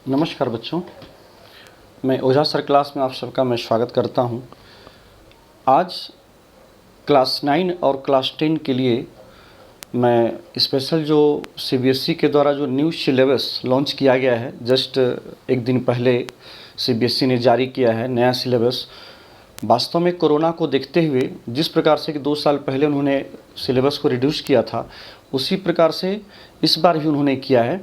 नमस्कार बच्चों, मैं ओझा सर क्लास में आप सबका मैं स्वागत करता हूं। आज क्लास 9 और क्लास 10 के लिए मैं स्पेशल जो सीबीएसई के द्वारा जो न्यू सिलेबस लॉन्च किया गया है, जस्ट एक दिन पहले सीबीएसई ने जारी किया है नया सिलेबस। वास्तव में कोरोना को देखते हुए जिस प्रकार से कि 2 साल पहले उन्होंने सिलेबस को रिड्यूस किया था, उसी प्रकार से इस बार भी उन्होंने किया है।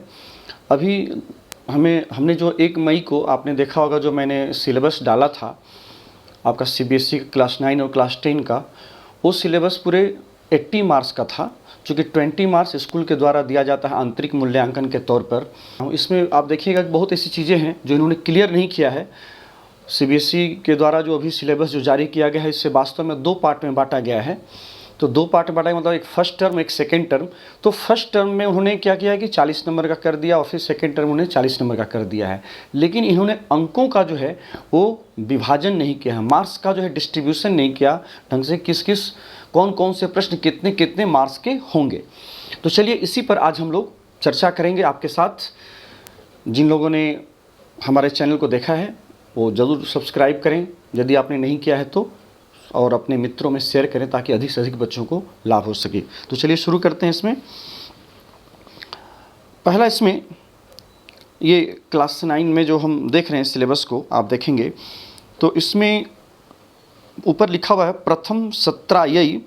अभी हमने जो 1 मई को आपने देखा होगा, जो मैंने सिलेबस डाला था आपका सीबीएसई क्लास 9 और क्लास 10 का, वो सिलेबस पूरे 80 मार्क्स का था, चूँकि 20 मार्क्स स्कूल के द्वारा दिया जाता है आंतरिक मूल्यांकन के तौर पर। इसमें आप देखिएगा बहुत ऐसी चीज़ें हैं जो इन्होंने क्लियर नहीं किया है। सीबीएसई के द्वारा जो अभी सिलेबस जो जारी किया गया है, इससे वास्तव में 2 पार्ट में बांटा गया है। तो 2 पार्ट में बांटा है, मतलब एक फर्स्ट टर्म, एक सेकंड टर्म। तो फर्स्ट टर्म में उन्होंने क्या किया है कि 40 नंबर का कर दिया, और फिर सेकंड टर्म उन्होंने 40 नंबर का कर दिया है। लेकिन इन्होंने अंकों का जो है वो विभाजन नहीं किया है, मार्क्स का जो है डिस्ट्रीब्यूशन नहीं किया ढंग से, किस किस कौन कौन से प्रश्न कितने कितने मार्क्स के होंगे। तो चलिए इसी पर आज हम लोग चर्चा करेंगे आपके साथ। जिन लोगों ने हमारे चैनल को देखा है वो ज़रूर सब्सक्राइब करें यदि आपने नहीं किया है तो, और अपने मित्रों में शेयर करें ताकि अधिक से अधिक बच्चों को लाभ हो सके। तो चलिए शुरू करते हैं। इसमें पहला, इसमें ये क्लास 9 में जो हम देख रहे हैं सिलेबस को आप देखेंगे तो इसमें ऊपर लिखा हुआ है प्रथम सत्रायै।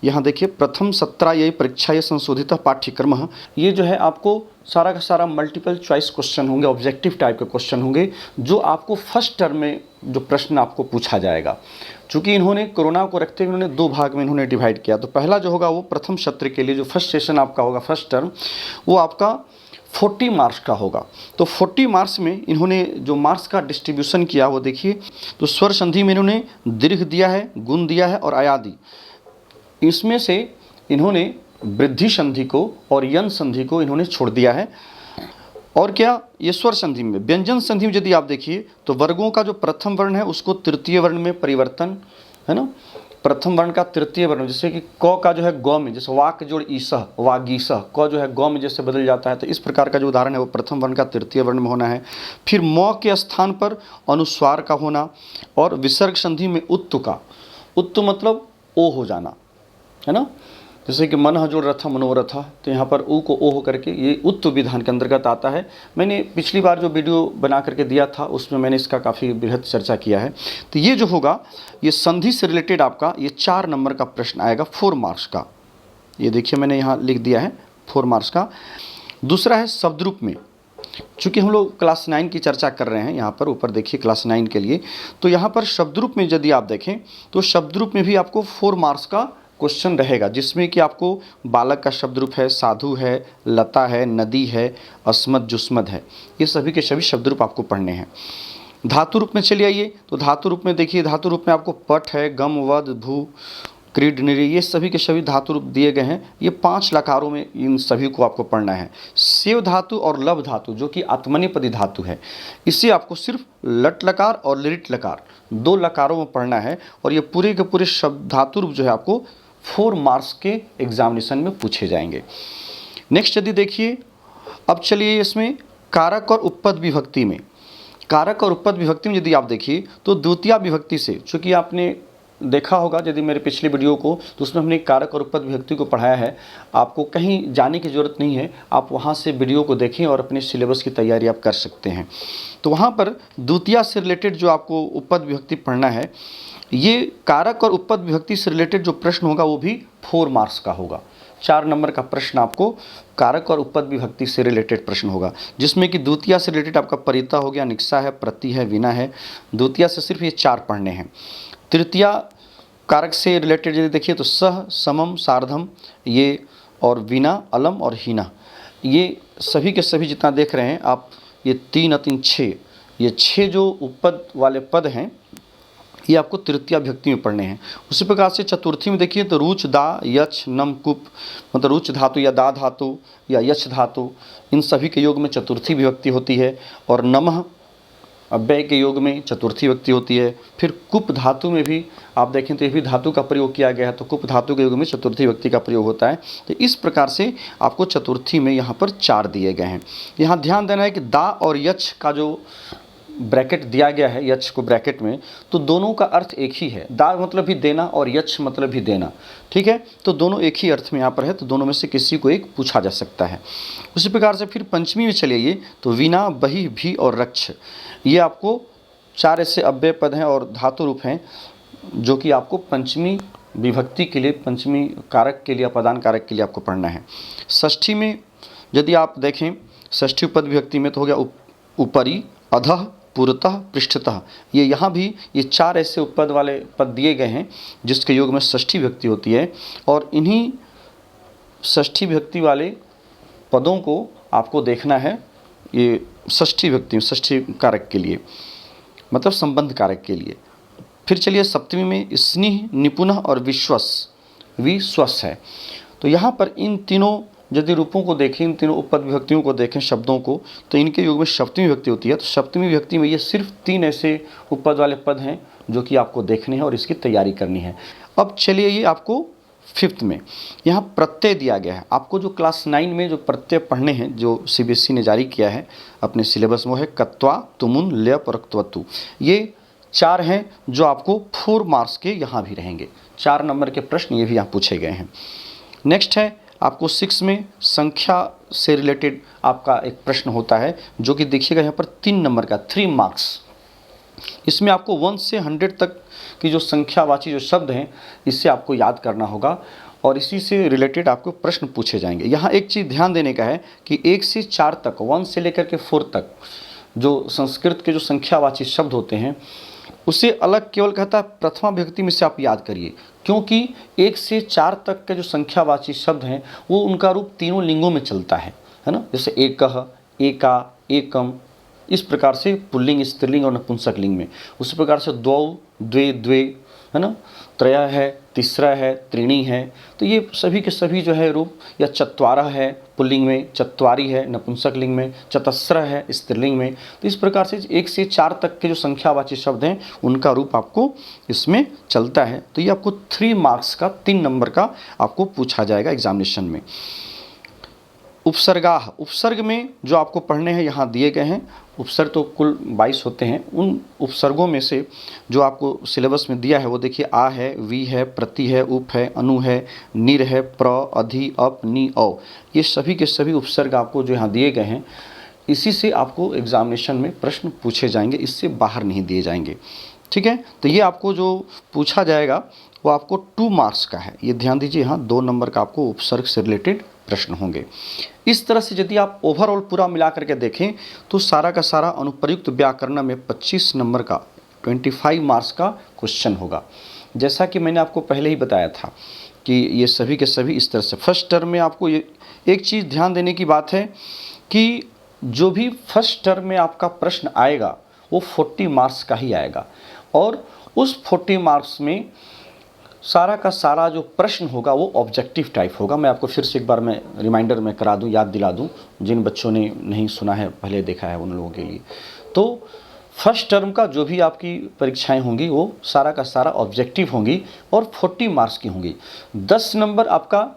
यहाँ देखिए, प्रथम सत्रायै परीक्षायै संशोधित पाठ्यक्रम। ये जो है आपको सारा का सारा मल्टीपल चॉइस क्वेश्चन होंगे, ऑब्जेक्टिव टाइप के क्वेश्चन होंगे, जो आपको फर्स्ट टर्म में जो प्रश्न आपको पूछा जाएगा। चूँकि इन्होंने कोरोना को रखते हुए इन्होंने 2 भाग में इन्होंने डिवाइड किया। तो पहला जो होगा वो प्रथम सत्र के लिए जो फर्स्ट सेशन आपका होगा, फर्स्ट टर्म, वो आपका 40 मार्क्स का होगा। तो 40 मार्क्स में इन्होंने जो मार्क्स का डिस्ट्रीब्यूशन किया वो देखिए। तो स्वर संधि में इन्होंने दीर्घ दिया है, गुण दिया है और अयादि। इसमें से इन्होंने वृद्धि संधि को और यन संधि को इन्होंने छोड़ दिया है। और क्या, ये स्वर संधि में, व्यंजन संधि में यदि आप देखिए तो वर्गों का जो प्रथम वर्ण है उसको तृतीय वर्ण में परिवर्तन, है ना, प्रथम वर्ण का तृतीय वर्ण, जैसे कि क का जो है गौ में, जैसे वाक जोड़ ईसह वागीसह, क जो है गौ में जैसे बदल जाता है, तो इस प्रकार का जो उदाहरण है वो प्रथम वर्ण का तृतीय वर्ण में होना है। फिर म के स्थान पर अनुस्वार का होना, और विसर्ग संधि में उत्तु का, उत्तु मतलब ओ हो जाना, है ना, जैसे कि मन जोड़ रथा मनोरथा, तो यहाँ पर ऊ को ओ हो करके ये उत्तु विधान के अंतर्गत आता है। मैंने पिछली बार जो वीडियो बना करके दिया था उसमें मैंने इसका काफ़ी बृहद चर्चा किया है। तो ये जो होगा ये संधि से रिलेटेड आपका ये 4 नंबर का प्रश्न आएगा, 4 मार्क्स का। ये देखिए मैंने यहाँ लिख दिया है 4 मार्क्स का। दूसरा है शब्द रूप में। चूँकि हम लोग क्लास 9 की चर्चा कर रहे हैं, यहाँ पर ऊपर देखिए क्लास 9 के लिए, तो यहाँ पर शब्द रूप में यदि आप देखें तो शब्द रूप में भी आपको 4 मार्क्स का क्वेश्चन रहेगा, जिसमें कि आपको बालक का शब्द रूप है, साधु है, लता है, नदी है, अस्मद जुस्मद है, ये सभी के सभी शब्द रूप आपको पढ़ने हैं। धातु रूप में चलिए आइए, तो धातु रूप में देखिए, धातु रूप में आपको पट है, गम, वध, भू, क्रीड, निरी, ये सभी के सभी धातु रूप दिए गए हैं। ये 5 लकारों में इन सभी को आपको पढ़ना है। सेव धातु और लभ धातु जो कि आत्मनेपदी धातु है, इसे आपको सिर्फ लट लकार और लिट लकार 2 लकारों में पढ़ना है। और ये पूरे के पूरे शब्द धातु रूप जो है आपको 4 मार्क्स के एग्जामिनेशन में पूछे जाएंगे। नेक्स्ट यदि देखिए, अब चलिए इसमें कारक और उपपद विभक्ति में, कारक और उपपद विभक्ति में यदि आप देखिए तो द्वितीया विभक्ति से, चूँकि आपने देखा होगा यदि मेरे पिछले वीडियो को, तो उसमें हमने कारक और उपपद विभक्ति को पढ़ाया है। आपको कहीं जाने की ज़रूरत नहीं है, आप वहाँ से वीडियो को देखें और अपने सिलेबस की तैयारी आप कर सकते हैं। तो वहाँ पर द्वितीया से रिलेटेड जो आपको उपपद विभक्ति पढ़ना है, ये कारक और उपपद विभक्ति से रिलेटेड जो प्रश्न होगा वो भी 4 मार्क्स का होगा। 4 नंबर का प्रश्न आपको कारक और उपपद विभक्ति से रिलेटेड प्रश्न होगा, जिसमें कि द्वितीया से रिलेटेड आपका परिता हो गया, निक्सा है, प्रति है, विना है। द्वितीया से सिर्फ ये 4 पढ़ने हैं। तृतीया कारक से रिलेटेड यदि देखिए तो सह, समम, सार्धम, ये, और विना, अलम और हीना, ये सभी के सभी जितना देख रहे हैं आप, ये 3 और 3 6, ये 6 जो उपपद वाले पद हैं ये आपको तृतीया विभक्ति में पढ़ने हैं। उसी प्रकार से चतुर्थी में देखिए तो रुच, दा, यच, नम, कुप, मतलब रुच धातु या दा धातु या यच धातु, इन सभी के योग में चतुर्थी विभक्ति होती है। और नमः अव्यय के योग में चतुर्थी विभक्ति होती है। फिर कुप धातु में भी आप देखें तो ये भी धातु का प्रयोग किया गया है, तो कुप धातु के योग में चतुर्थी विभक्ति का प्रयोग होता है। तो इस प्रकार से आपको चतुर्थी में यहाँ पर 4 दिए गए हैं। यहाँ ध्यान देना है कि दा और यच का जो ब्रैकेट दिया गया है, यच को ब्रैकेट में, तो दोनों का अर्थ एक ही है। दा मतलब भी देना और यच मतलब भी देना, ठीक है। तो दोनों एक ही अर्थ में यहाँ पर है, तो दोनों में से किसी को एक पूछा जा सकता है। उसी प्रकार से फिर पंचमी में चले ये, तो वीणा, बही, भी और रक्ष, ये आपको 4 ऐसे अव्यय पद हैं और धातु रूप हैं जो कि आपको पंचमी विभक्ति के लिए, पंचमी कारक के लिए, पदान कारक के लिए आपको पढ़ना है। षष्ठी में यदि आप देखें, षष्ठी उपपद विभक्ति में तो हो गया ऊपरी, अधः, पुरतः, पृष्ठतः। ये यहाँ भी ये 4 ऐसे उपपद वाले पद दिए गए हैं जिसके योग में षष्ठी विभक्ति होती है, और इन्हीं षष्ठी विभक्ति वाले पदों को आपको देखना है ये षष्ठी विभक्ति, षष्ठी कारक के लिए, मतलब संबंध कारक के लिए। फिर चलिए सप्तमी में स्नेह, निपुणः और विश्वस, विश्वस है। तो यहाँ पर इन तीनों यदि रूपों को देखें, इन तीनों उपपद विभक्तियों को देखें, शब्दों को, तो इनके योग में सप्तमी विभक्ति होती है। तो सप्तमी विभक्ति में ये सिर्फ 3 ऐसे उपपद वाले पद हैं जो कि आपको देखने हैं और इसकी तैयारी करनी है। अब चलिए ये आपको 5th में यहाँ प्रत्यय दिया गया है। आपको जो क्लास 9 में जो प्रत्यय पढ़ने हैं, जो CBSE ने जारी किया है अपने सिलेबस में, वो है कत्वा, तुमुन, ल्यप और क्त्वतु। ये 4 हैं जो आपको 4 मार्क्स के यहाँ भी रहेंगे। 4 नंबर के प्रश्न ये भी यहाँ पूछे गए हैं। नेक्स्ट है आपको 6 में संख्या से रिलेटेड आपका एक प्रश्न होता है जो कि देखिएगा यहाँ पर 3 नंबर का, 3 मार्क्स। इसमें आपको 1 से 100 तक की जो संख्यावाची जो शब्द हैं, इससे आपको याद करना होगा और इसी से रिलेटेड आपको प्रश्न पूछे जाएंगे। यहाँ एक चीज़ ध्यान देने का है कि 1 से 4 तक, 1 से लेकर के 4 तक जो संस्कृत के जो संख्यावाची शब्द होते हैं, उसे अलग केवल कहता है प्रथमा विभक्ति में से आप याद करिए, क्योंकि 1 से 4 तक के जो संख्यावाची शब्द हैं वो उनका रूप तीनों लिंगों में चलता है ना। जैसे एकः, एका, एकम, इस प्रकार से पुल्लिंग, स्त्रीलिंग और नपुंसक लिंग में। उसी प्रकार से द्वौ, द्वे, द्वे, है ना, त्रय है, तीसरा है, त्रीणी है। तो ये सभी के सभी जो है रूप, या चत्वारः है पुल्लिंग में, चत्वारी है नपुंसक लिंग में, चतस्र है स्त्रीलिंग में। तो इस प्रकार से 1 से 4 तक के जो संख्यावाची शब्द हैं उनका रूप आपको इसमें चलता है। तो ये आपको 3 मार्क्स का, 3 नंबर का आपको पूछा जाएगा एग्जामिनेशन में। उपसर्गाः, उपसर्ग में जो आपको पढ़ने हैं यहाँ दिए गए हैं। उपसर्ग तो कुल 22 होते हैं। उन उपसर्गों में से जो आपको सिलेबस में दिया है वो देखिए, आ है, वी है, प्रति है, उप है, अनु है, निर है, प्र, अधि, अप, नि, औ, ये सभी के सभी उपसर्ग आपको जो यहाँ दिए गए हैं, इसी से आपको एग्जामिनेशन में प्रश्न पूछे जाएंगे, इससे बाहर नहीं दिए जाएंगे, ठीक है। तो ये आपको जो पूछा जाएगा वो आपको 2 मार्क्स का है। ये ध्यान दीजिए, यहाँ 2 नंबर का आपको उपसर्ग से रिलेटेड प्रश्न होंगे। इस तरह से यदि आप ओवरऑल पूरा मिला करके देखें तो सारा का सारा अनुप्रयुक्त व्याकरण में 25 नंबर का, 25 मार्क्स का क्वेश्चन होगा। जैसा कि मैंने आपको पहले ही बताया था कि ये सभी के सभी इस तरह से फर्स्ट टर्म में आपको ये एक चीज़ ध्यान देने की बात है कि जो भी फर्स्ट टर्म में आपका प्रश्न आएगा वो 40 मार्क्स का ही आएगा, और उस 40 मार्क्स में सारा का सारा जो प्रश्न होगा वो ऑब्जेक्टिव टाइप होगा। मैं आपको फिर से एक बार मैं रिमाइंडर में करा दूं, याद दिला दूं, जिन बच्चों ने नहीं सुना है, पहले देखा है, उन लोगों के लिए। तो फर्स्ट टर्म का जो भी आपकी परीक्षाएं होंगी वो सारा का सारा ऑब्जेक्टिव होंगी और 40 मार्क्स की होंगी। 10 नंबर आपका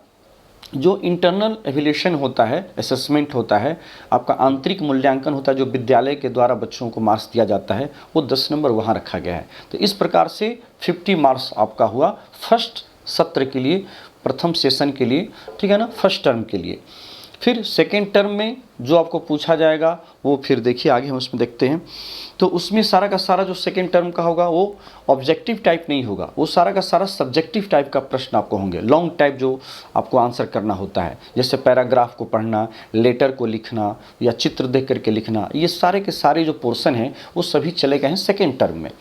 जो इंटरनल एवेल्यूशन होता है, असेसमेंट होता है, आपका आंतरिक मूल्यांकन होता है, जो विद्यालय के द्वारा बच्चों को मार्क्स दिया जाता है, वो 10 नंबर वहाँ रखा गया है। तो इस प्रकार से 50 मार्क्स आपका हुआ फर्स्ट सत्र के लिए, प्रथम सेशन के लिए, ठीक है ना, फर्स्ट टर्म के लिए। फिर सेकेंड टर्म में जो आपको पूछा जाएगा वो फिर देखिए आगे हम उसमें देखते हैं। तो उसमें सारा का सारा जो सेकेंड टर्म का होगा वो ऑब्जेक्टिव टाइप नहीं होगा, वो सारा का सारा सब्जेक्टिव टाइप का प्रश्न आपको होंगे, लॉन्ग टाइप जो आपको आंसर करना होता है, जैसे पैराग्राफ को पढ़ना, लेटर को लिखना या चित्र देख करके लिखना, ये सारे के सारे जो पोर्शन हैं वो सभी चले गए हैं सेकेंड टर्म में।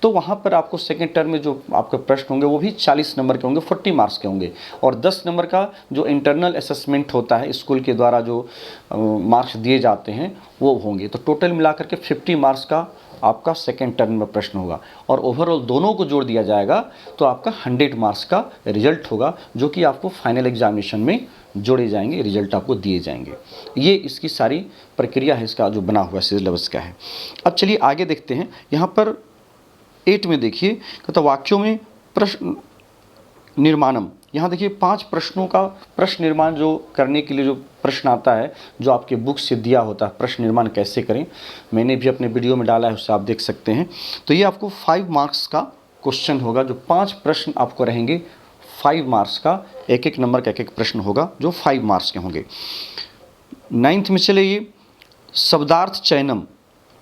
तो वहाँ पर आपको सेकेंड टर्म में जो आपके प्रश्न होंगे वो भी 40 नंबर के होंगे, 40 मार्क्स के होंगे, और 10 नंबर का जो इंटरनल असेसमेंट होता है, स्कूल के द्वारा जो मार्क्स दिए जाते हैं वो होंगे। तो टोटल मिलाकर के 50 मार्क्स का आपका सेकेंड टर्म में प्रश्न होगा, और ओवरऑल दोनों को जोड़ दिया जाएगा तो आपका 100 मार्क्स का रिजल्ट होगा, जो कि आपको फाइनल एग्जामिनेशन में जोड़े जाएंगे, रिजल्ट आपको दिए जाएंगे। ये इसकी सारी प्रक्रिया है, इसका जो बना हुआ सिलेबस का है। अब चलिए आगे देखते हैं। यहाँ पर 8 में देखिए, तो वाक्यों में प्रश्न निर्माणम, यहाँ देखिए 5 प्रश्नों का प्रश्न निर्माण जो करने के लिए जो प्रश्न आता है, जो आपके बुक से दिया होता है, प्रश्न निर्माण कैसे करें, मैंने भी अपने वीडियो में डाला है, उससे आप देख सकते हैं। तो ये आपको 5 मार्क्स का क्वेश्चन होगा, जो 5 प्रश्न आपको रहेंगे 5 मार्क्स का, एक एक नंबर का एक एक प्रश्न होगा जो 5 मार्क्स के होंगे। 9th में चले ये शब्दार्थ चयनम,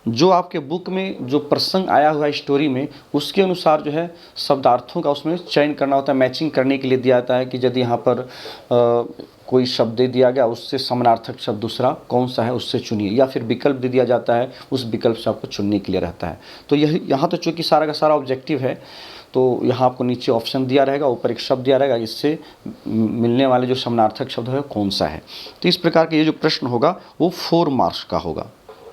जो आपके बुक में जो प्रसंग आया हुआ है स्टोरी में, उसके अनुसार जो है शब्दार्थों का उसमें चयन करना होता है, मैचिंग करने के लिए दिया जाता है कि यदि यहाँ पर कोई शब्द दे दिया गया, उससे समानार्थक शब्द दूसरा कौन सा है उससे चुनिए, या फिर विकल्प दे दिया जाता है, उस विकल्प से आपको चुनने के लिए रहता है। तो यही यहाँ तो चूँकि सारा का सारा ऑब्जेक्टिव है, तो यहाँ आपको नीचे ऑप्शन दिया रहेगा, ऊपर एक शब्द दिया रहेगा, इससे मिलने वाले जो समानार्थक शब्द है कौन सा है। तो इस प्रकार के ये जो प्रश्न होगा वो 4 मार्क्स का होगा,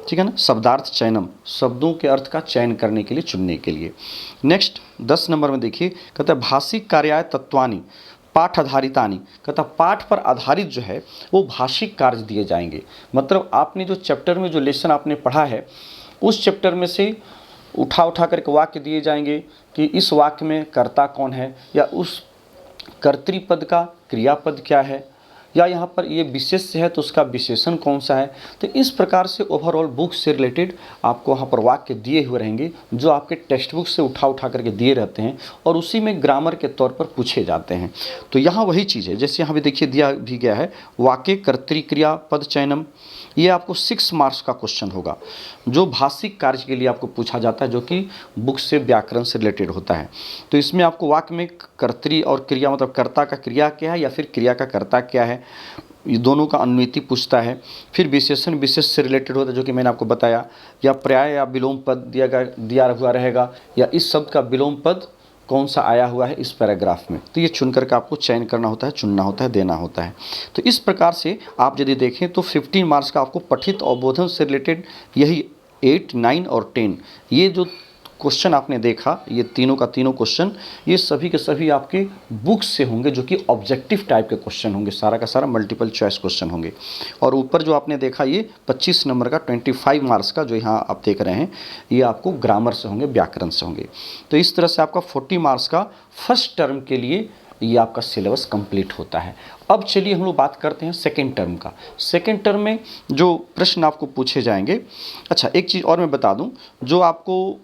ठीक है ना। शब्दार्थ चयनम, शब्दों के अर्थ का चयन करने के लिए, चुनने के लिए। नेक्स्ट 10 नंबर में देखिए, कहता है भाषिक कार्याय तत्वानि पाठ आधारितानि, कहता पाठ पर आधारित जो है वो भाषिक कार्य दिए जाएंगे। मतलब आपने जो चैप्टर में जो लेसन आपने पढ़ा है, उस चैप्टर में से उठा करके वाक्य दिए जाएंगे कि इस वाक्य में कर्ता कौन है, या उस कर्तृपद का क्रियापद क्या है, या यहाँ पर ये विशेष्य है तो उसका विशेषण कौन सा है। तो इस प्रकार से ओवरऑल बुक से रिलेटेड आपको वहाँ पर वाक्य दिए हुए रहेंगे, जो आपके टेक्स्ट बुक से उठा करके दिए रहते हैं, और उसी में ग्रामर के तौर पर पूछे जाते हैं। तो यहाँ वही चीज़ है, जैसे यहाँ भी देखिए दिया भी गया है, वाक्य कर्तृक्रिया पद चयनम, ये आपको 6 मार्क्स का क्वेश्चन होगा, जो भाषिक कार्य के लिए आपको पूछा जाता है, जो कि बुक से व्याकरण से रिलेटेड होता है। तो इसमें आपको वाक्य में कर्तृ और क्रिया, मतलब कर्ता का क्रिया क्या है या फिर क्रिया का कर्ता क्या है, ये दोनों का अन्वयति पूछता है। फिर विशेषण विशेष से रिलेटेड होता है, जो कि मैंने आपको बताया, या पर्याय या विलोम पद दिया हुआ रहेगा, या इस शब्द का विलोम पद कौन सा आया हुआ है इस पैराग्राफ में। तो ये चुन करके आपको चयन करना होता है, चुनना होता है, देना होता है। तो इस प्रकार से आप यदि देखें तो 15 मार्क्स का आपको पठित और बोधन से रिलेटेड यही 8, 9 और 10, ये जो क्वेश्चन आपने देखा, ये तीनों का तीनों क्वेश्चन, ये सभी के सभी आपके बुक से होंगे, जो कि ऑब्जेक्टिव टाइप के क्वेश्चन होंगे, सारा का सारा मल्टीपल चॉइस क्वेश्चन होंगे। और ऊपर जो आपने देखा ये 25 नंबर का 25 मार्क्स का जो यहाँ आप देख रहे हैं, ये आपको ग्रामर से होंगे, व्याकरण से होंगे। तो इस तरह से आपका 40 मार्क्स का फर्स्ट टर्म के लिए ये आपका सिलेबस कंप्लीट होता है। अब चलिए हम लोग बात करते हैं सेकेंड टर्म का। सेकेंड टर्म में जो प्रश्न आपको पूछे जाएंगे, अच्छा एक चीज़ और मैं बता दूं, जो आपको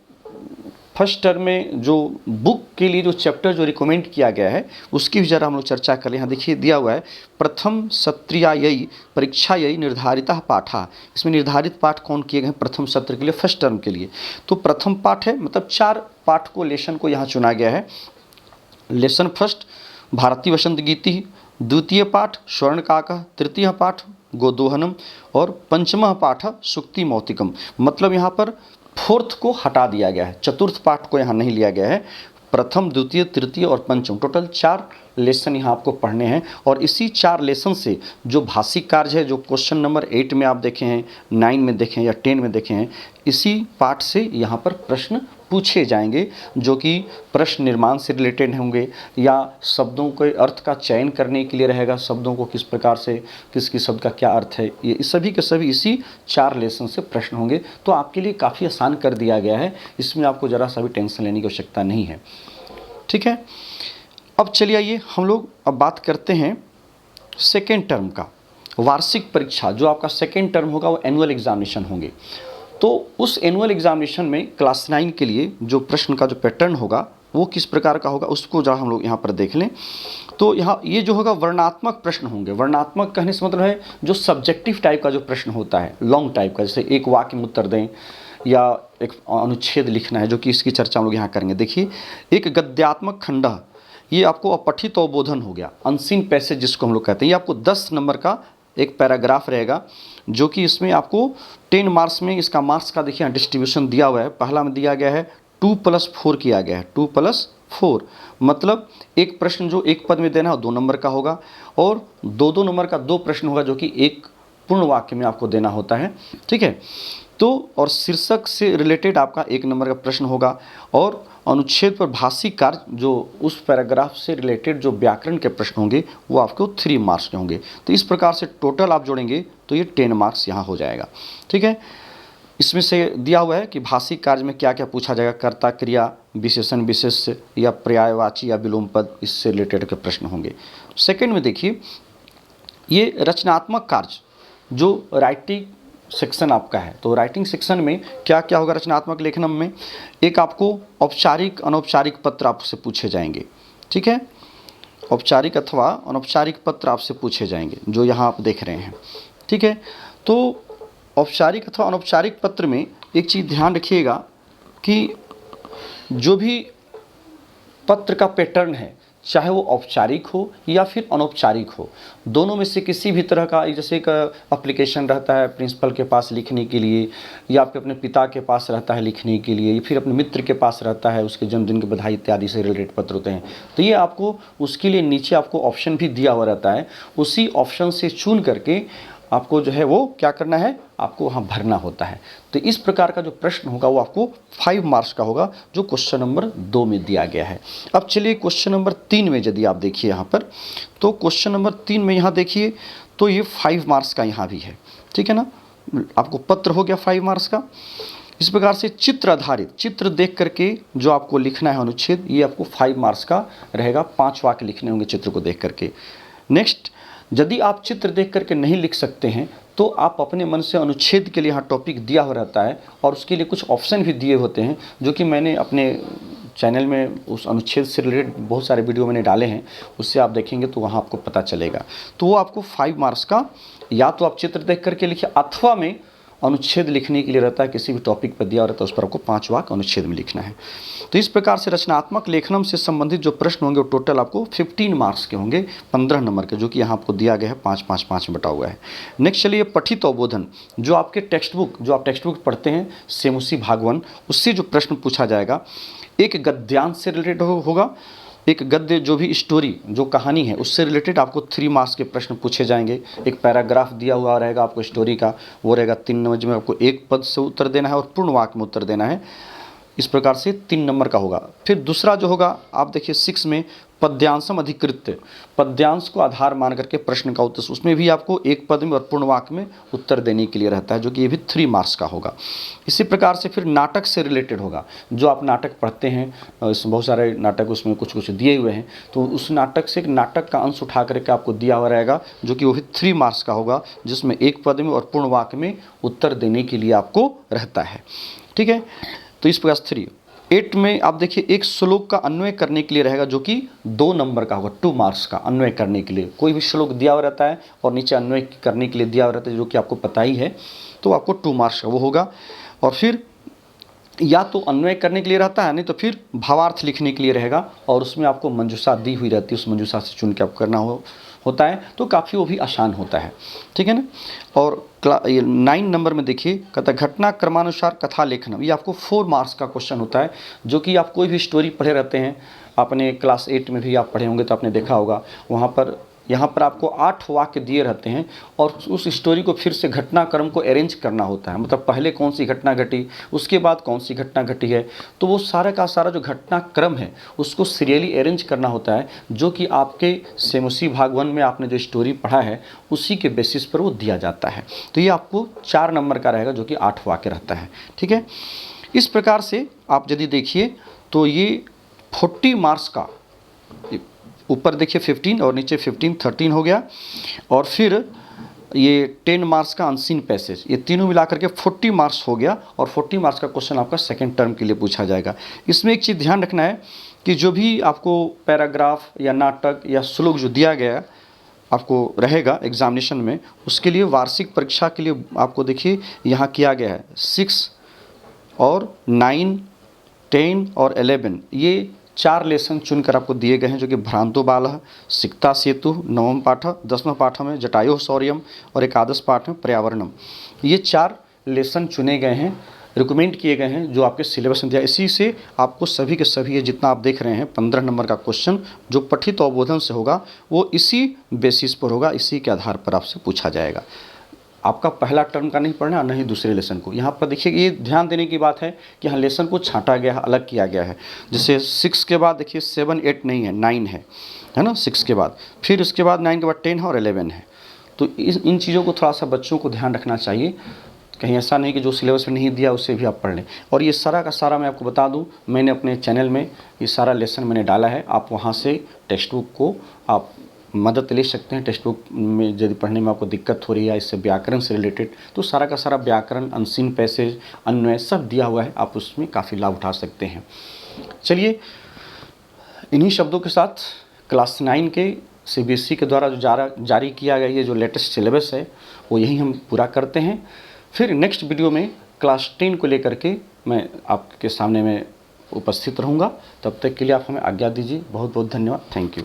फर्स्ट टर्म में जो बुक के लिए जो चैप्टर जो रिकमेंड किया गया है, उसकी भी ज़रा हम लोग चर्चा कर लें। यहाँ देखिए दिया हुआ है, प्रथम सत्रियायी परीक्षायी निर्धारितः पाठा, इसमें निर्धारित पाठ कौन किए गए हैं प्रथम सत्र के लिए, फर्स्ट टर्म के लिए। तो प्रथम पाठ है, मतलब 4 पाठ को, लेसन को यहाँ चुना गया है। लेसन फर्स्ट भारतीय वसंत गीति, द्वितीय पाठ स्वर्णकाकः, तृतीय पाठ गोदोहनम, और पंचमः पाठ सुक्ति मौतिकम। मतलब यहाँ पर फोर्थ को हटा दिया गया है, चतुर्थ पाठ को यहाँ नहीं लिया गया है। प्रथम, द्वितीय, तृतीय और पंचम, टोटल 4 लेसन यहाँ आपको पढ़ने हैं। और इसी 4 लेसन से जो भाषिक कार्य है, जो क्वेश्चन नंबर 8 में आप देखे हैं, 9 में देखे हैं या 10 में देखे हैं, इसी पाठ से यहाँ पर प्रश्न पूछे जाएंगे, जो कि प्रश्न निर्माण से रिलेटेड होंगे, या शब्दों के अर्थ का चयन करने के लिए रहेगा, शब्दों को किस प्रकार से, किस शब्द का क्या अर्थ है, ये सभी के सभी इसी 4 लेसन से प्रश्न होंगे। तो आपके लिए काफ़ी आसान कर दिया गया है, इसमें आपको ज़रा सा भी टेंशन लेने की आवश्यकता नहीं है, ठीक है। अब चलिए आइए हम लोग अब बात करते हैं सेकेंड टर्म का। वार्षिक परीक्षा जो आपका सेकेंड टर्म होगा, वो एनुअल एग्जामिनेशन होंगे। तो उस एनुअल एग्जामिनेशन में क्लास 9 के लिए जो प्रश्न का जो पैटर्न होगा वो किस प्रकार का होगा, उसको जरा हम लोग यहाँ पर देख लें। तो यहाँ ये जो होगा वर्णात्मक प्रश्न होंगे। वर्णात्मक कहने से मतलब है जो सब्जेक्टिव टाइप का जो प्रश्न होता है, लॉन्ग टाइप का, जैसे एक वाक्य में उत्तर दें या एक अनुच्छेद लिखना है, जो कि इसकी चर्चा हम लोग यहाँ करेंगे। देखिए, एक गद्यात्मक खंड, ये आपको अपठित अवबोधन हो गया, अनसीन पैसेज जिसको हम लोग कहते हैं। ये आपको 10 नंबर का एक पैराग्राफ रहेगा, जो कि इसमें आपको 10 मार्क्स में, इसका मार्क्स का देखिए डिस्ट्रीब्यूशन दिया हुआ है। पहला में दिया गया है 2+4 किया गया है, 2+4, मतलब एक प्रश्न जो एक पद में देना है 2 नंबर का होगा, और 2-2 नंबर का 2 प्रश्न होगा, जो कि एक पूर्ण वाक्य में आपको देना होता है, ठीक है। तो और शीर्षक से रिलेटेड आपका 1 नंबर का प्रश्न होगा, और अनुच्छेद पर भाषी कार्य जो उस पैराग्राफ से रिलेटेड जो व्याकरण के प्रश्न होंगे वो आपको 3 मार्क्स के होंगे। तो इस प्रकार से टोटल आप जोड़ेंगे तो ये 10 मार्क्स यहाँ हो जाएगा, ठीक है। इसमें से दिया हुआ है कि भाषी कार्य में क्या क्या पूछा जाएगा, कर्ता, क्रिया, विशेषण, विशेष्य या पर्यायवाची या विलोम पद, इससे रिलेटेड के प्रश्न होंगे। सेकंड में देखिए, ये रचनात्मक कार्य जो राइटिंग सेक्शन आपका है, तो राइटिंग सेक्शन में क्या क्या होगा रचनात्मक लेखन में, एक आपको औपचारिक अनौपचारिक पत्र आपसे पूछे जाएंगे, ठीक है। औपचारिक अथवा अनौपचारिक पत्र आपसे पूछे जाएंगे जो यहाँ आप देख रहे हैं, ठीक है। तो औपचारिक अथवा अनौपचारिक पत्र में एक चीज़ ध्यान रखिएगा कि जो भी पत्र का पैटर्न है, चाहे वो औपचारिक हो या फिर अनौपचारिक हो, दोनों में से किसी भी तरह का, जैसे एक एप्लीकेशन रहता है प्रिंसिपल के पास लिखने के लिए, या फिर अपने पिता के पास रहता है लिखने के लिए, या फिर अपने मित्र के पास रहता है, उसके जन्मदिन की बधाई इत्यादि से रिलेटेड पत्र होते हैं। तो ये आपको उसके लिए नीचे आपको ऑप्शन भी दिया हुआ रहता है, उसी ऑप्शन से चुन करके आपको जो है वो क्या करना है, आपको वहाँ भरना होता है। तो इस प्रकार का जो प्रश्न होगा वो आपको 5 मार्क्स का होगा, जो क्वेश्चन नंबर 2 में दिया गया है। अब चलिए क्वेश्चन नंबर 3 में यदि आप देखिए यहाँ पर, तो क्वेश्चन नंबर 3 में यहाँ देखिए तो ये 5 मार्क्स का यहाँ भी है, ठीक है ना। आपको पत्र हो गया 5 मार्क्स का। इस प्रकार से चित्र आधारित, चित्र देख करके जो आपको लिखना है अनुच्छेद, ये आपको 5 मार्क्स का रहेगा। 5 वाक्य लिखने होंगे चित्र को देख करके। नेक्स्ट, यदि आप चित्र देख करके नहीं लिख सकते हैं तो आप अपने मन से अनुच्छेद के लिए यहाँ टॉपिक दिया हुआ रहता है, और उसके लिए कुछ ऑप्शन भी दिए होते हैं, जो कि मैंने अपने चैनल में उस अनुच्छेद से रिलेटेड बहुत सारे वीडियो मैंने डाले हैं, उससे आप देखेंगे तो वहाँ आपको पता चलेगा। तो वो आपको 5 मार्क्स का, या तो आप चित्र देख करके लिखिए, अथवा में अनुच्छेद लिखने के लिए रहता है, किसी भी टॉपिक पर दिया रहता है उस पर आपको 5 वाक्य अनुच्छेद में लिखना है। तो इस प्रकार से रचनात्मक लेखनम से संबंधित जो प्रश्न होंगे वो टोटल आपको 15 मार्क्स के होंगे, 15 नंबर के, जो कि यहाँ आपको दिया गया है 5-5-5 में बटा हुआ है। नेक्स्ट चलिए, पठित अवबोधन, जो आपके टेक्स्ट बुक, जो आप टेक्स्ट बुक पढ़ते हैं सेमुसी भागवन, उससे जो प्रश्न पूछा जाएगा, एक गद्यांश से रिलेटेड होगा, एक गद्य जो भी स्टोरी, जो कहानी है उससे रिलेटेड आपको 3 मार्क्स के प्रश्न पूछे जाएंगे। एक पैराग्राफ दिया हुआ रहेगा आपको स्टोरी का, वो रहेगा 3 नंबर में, आपको 1 पद से उत्तर देना है और पूर्ण वाक्य में उत्तर देना है। इस प्रकार से 3 नंबर का होगा। फिर दूसरा जो होगा आप देखिए 6 में, पद्यांशम अधिकृत्य, पद्यांश को आधार मान करके प्रश्न का उत्तर, उसमें भी आपको 1 पद में और पूर्ण वाक्य में उत्तर देने के लिए रहता है, जो कि ये भी 3 मार्क्स का होगा। इसी प्रकार से फिर नाटक से रिलेटेड होगा, जो आप नाटक पढ़ते हैं, इसमें बहुत सारे नाटक उसमें कुछ कुछ दिए हुए हैं, तो उस नाटक से एक नाटक का अंश उठा करके आपको दिया हुआ रहेगा, जो कि वो भी 3 मार्क्स का होगा, जिसमें 1 पद में और पूर्ण वाक्य में उत्तर देने के लिए आपको रहता है, ठीक है। तो इस प्रकार 3 8 में आप देखिए एक श्लोक का अन्वय करने के लिए रहेगा, जो कि 2 नंबर का होगा, 2 मार्क्स का अन्वय करने के लिए। कोई भी श्लोक दिया हुआ रहता है और नीचे अन्वय करने के लिए दिया हुआ रहता है, जो कि आपको पता ही है, तो आपको 2 मार्क्स का वो होगा। और फिर या तो अन्वय करने के लिए रहता है, नहीं तो फिर भावार्थ लिखने के लिए रहेगा, और उसमें आपको मंजूषा दी हुई रहती है, उस मंजूषा से चुन के आपको करना होता है, तो काफ़ी वो भी आसान होता है, ठीक है ना। और 9 नंबर में देखिए, कहता है घटना क्रमानुसार कथा लेखनम, ये आपको 4 मार्क्स का क्वेश्चन होता है, जो कि आप कोई भी स्टोरी पढ़े रहते हैं, आपने क्लास 8 में भी आप पढ़े होंगे तो आपने देखा होगा, वहाँ पर यहाँ पर आपको 8 वाक्य दिए रहते हैं, और उस स्टोरी को फिर से घटनाक्रम को अरेंज करना होता है, मतलब पहले कौन सी घटना घटी, उसके बाद कौन सी घटना घटी है, तो वो सारा का सारा जो घटनाक्रम है उसको सीरियली अरेंज करना होता है, जो कि आपके सेमुसी भागवन में आपने जो स्टोरी पढ़ा है उसी के बेसिस पर वो दिया जाता है। तो ये आपको 4 नंबर का रहेगा, जो कि 8 वाक्य रहता है, ठीक है। इस प्रकार से आप यदि देखिए तो ये 40 मार्क्स का, ऊपर देखिए 15 और नीचे 15, 13 हो गया, और फिर ये 10 मार्क्स का अनसीन पैसेज, ये तीनों मिलाकर के 40 मार्क्स हो गया, और 40 मार्क्स का क्वेश्चन आपका सेकंड टर्म के लिए पूछा जाएगा। इसमें एक चीज़ ध्यान रखना है कि जो भी आपको पैराग्राफ या नाटक या श्लोक जो दिया गया आपको रहेगा एग्जामिनेशन में, उसके लिए वार्षिक परीक्षा के लिए आपको देखिए यहाँ किया गया है 6 और 9, 10 और 11, ये 4 लेसन चुनकर आपको दिए गए हैं, जो कि भ्रांतो बालः, सिक्ता सेतु 9वां पाठ, 10वां पाठ में जटायो शौर्यम, और एकादश पाठ में पर्यावरणम। ये 4 लेसन चुने गए हैं, रिकमेंड किए गए हैं, जो आपके सिलेबस में दिया। इसी से आपको सभी के सभी, ये जितना आप देख रहे हैं 15 नंबर का क्वेश्चन जो पठित अवबोधन से होगा, वो इसी बेसिस पर होगा, इसी के आधार पर आपसे पूछा जाएगा। आपका पहला टर्म का नहीं पढ़ना और न ही दूसरे लेसन को। यहाँ पर देखिए ये ध्यान देने की बात है कि यहाँ लेसन को छांटा गया है, अलग किया गया है। जैसे 6 के बाद देखिए 7 8 नहीं है, 9 है ना, 6 के बाद, फिर उसके बाद 9 के बाद 10 है और 11 है। तो इन चीज़ों को थोड़ा सा बच्चों को ध्यान रखना चाहिए, कहीं ऐसा नहीं कि जो सिलेबस में नहीं दिया उससे भी आप पढ़ लें। और ये सारा का सारा मैं आपको बता दूं, मैंने अपने चैनल में ये सारा लेसन मैंने डाला है, आप वहाँ से टेक्स्ट बुक को आप मदद ले सकते हैं। टेक्स्ट बुक में यदि पढ़ने में आपको दिक्कत हो रही है इससे व्याकरण से रिलेटेड, तो सारा का सारा व्याकरण, अनसीन पैसेज, अन्वय सब दिया हुआ है, आप उसमें काफ़ी लाभ उठा सकते हैं। चलिए इन्हीं शब्दों के साथ क्लास 9 के CBSE के द्वारा जो जारी किया गया ये जो लेटेस्ट सिलेबस है वो यही हम पूरा करते हैं। फिर नेक्स्ट वीडियो में क्लास 10 को लेकर के मैं आपके सामने में उपस्थित रहूँगा। तब तक के लिए आप हमें आज्ञा दीजिए। बहुत बहुत धन्यवाद। Thank you.